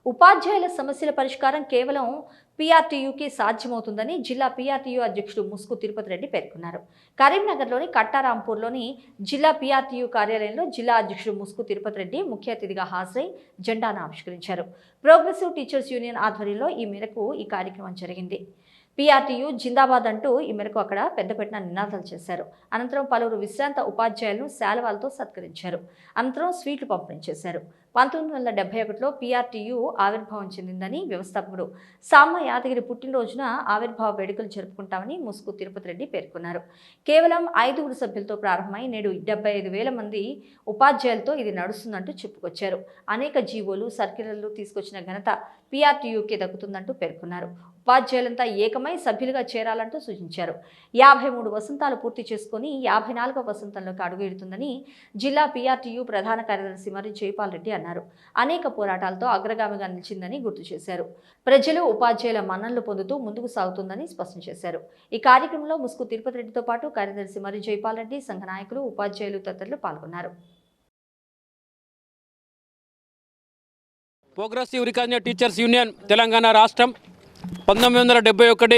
ఉపాధ్యాయుల సమస్యల పరిష్కారం కేవలం పీఆర్టీయూకి సాధ్యమవుతుందని జిల్లా పీఆర్టీయూ అధ్యక్షుడు ముస్కు తిరుపతి రెడ్డి పేర్కొన్నారు. కరీంనగర్లోని కట్టారాంపూర్లోని జిల్లా పీఆర్టీయూ కార్యాలయంలో జిల్లా అధ్యక్షుడు ముస్కు తిరుపతి రెడ్డి ముఖ్య అతిథిగా హాజరై జెండాను ఆవిష్కరించారు. ప్రోగ్రెసివ్ టీచర్స్ యూనియన్ ఆధ్వర్యంలో ఈ మేరకు ఈ కార్యక్రమం జరిగింది. పీఆర్టీయూ జిందాబాద్ అంటూ ఈ మేరకు అక్కడ పెద్దపెట్టిన నినాదాలు చేశారు. అనంతరం పలువురు విశ్రాంత ఉపాధ్యాయులను శాలువాలతో సత్కరించారు. అనంతరం స్వీట్లు పంపిణీ చేశారు. 1971లో పీఆర్టీయూ ఆవిర్భావం చెందిందని, వ్యవస్థాపకుడు సామ యాదగిరి పుట్టినరోజున ఆవిర్భావ వేడుకలు జరుపుకుంటామని ముస్కు తిరుపతి రెడ్డి పేర్కొన్నారు. కేవలం 5 సభ్యులతో ప్రారంభమై నేడు 75,000 మంది ఉపాధ్యాయులతో ఇది నడుస్తుందంటూ చెప్పుకొచ్చారు. అనేక జీవోలు, సర్క్యులర్లు తీసుకొచ్చిన ఘనత పీఆర్టీయూకే దక్కుతుందంటూ పేర్కొన్నారు. ఉపాధ్యాయులంతా ఏకమై సభ్యులుగా చేరాలంటూ సూచించారు. 53 వసంతాలు పూర్తి చేసుకుని 54వ వసంతంలోకి అడుగుపెడుతుందని జిల్లా పీఆర్టీయూ ప్రధాన కార్యదర్శి మరి జైపాల్ రెడ్డి అన్నారు. అనేక పోరాటాలతో అగ్రగామిగా నిలిచిందని గుర్తు చేశారు. ప్రజలు, ఉపాధ్యాయుల మన్ననలు పొందుతూ ముందుకు సాగుతుందని స్పష్టం చేశారు. ఈ కార్యక్రమంలో ముస్కు తిరుపతి రెడ్డితో పాటు కార్యదర్శి మరి జైపాల్ రెడ్డి, సంఘ నాయకులు, ఉపాధ్యాయులు తదితరులు పాల్గొన్నారు. ప్రోగ్రెసివ్ టీచర్స్ యూనియన్ తెలంగాణ రాష్ట్రం 1971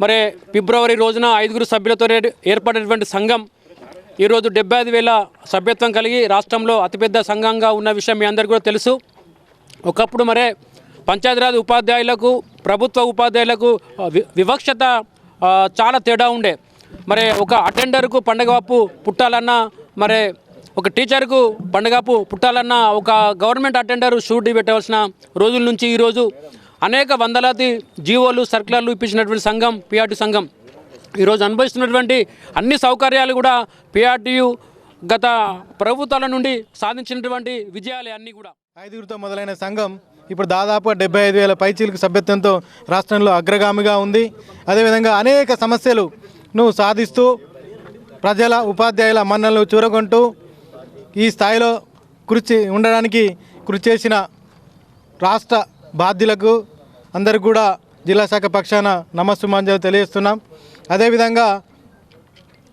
మరి ఫిబ్రవరి రోజున 5 సభ్యులతో ఏర్పడినటువంటి సంఘం ఈరోజు 75,000 సభ్యత్వం కలిగి రాష్ట్రంలో అతిపెద్ద సంఘంగా ఉన్న విషయం మీ అందరికీ కూడా తెలుసు. ఒకప్పుడు మరే పంచాయతీరాజ్ ఉపాధ్యాయులకు, ప్రభుత్వ ఉపాధ్యాయులకు వివక్షత చాలా తేడా ఉండే. మరి ఒక అటెండర్కు పండగపు పుట్టాలన్నా, మరి ఒక టీచర్కు పండగపు పుట్టాలన్నా ఒక గవర్నమెంట్ అటెండర్ షూరిటీ పెట్టవలసిన రోజుల నుంచి ఈరోజు అనేక వందలాది జీవోలు, సర్కులర్లు ఇప్పించినటువంటి సంఘం పీఆర్టీ సంఘం. ఈరోజు అనుభవిస్తున్నటువంటి అన్ని సౌకర్యాలు కూడా పీఆర్టీయూ గత ప్రభుత్వాల నుండి సాధించినటువంటి విజయాలే అన్నీ కూడా. 5తో మొదలైన సంఘం ఇప్పుడు దాదాపు 75,000 పైచీలకు సభ్యత్వంతో రాష్ట్రంలో అగ్రగామిగా ఉంది. అదేవిధంగా అనేక సమస్యలను సాధిస్తూ ప్రజల, ఉపాధ్యాయుల మన్ననలు చూరగొంటూ ఈ స్థాయిలో కృషి చేసిన రాష్ట్ర బాధ్యులకు అందరికీ కూడా జిల్లా శాఖ పక్షాన నమస్సుమాంజలు తెలియజేస్తున్నాం. అదేవిధంగా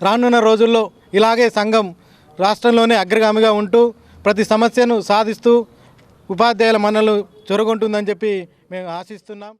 రానున్న రోజుల్లో ఇలాగే సంఘం రాష్ట్రంలోనే అగ్రగామిగా ఉంటూ ప్రతి సమస్యను సాధిస్తూ ఉపాధ్యాయుల మన్ననలు చొరగొంటుందని చెప్పి మేము ఆశిస్తున్నాం.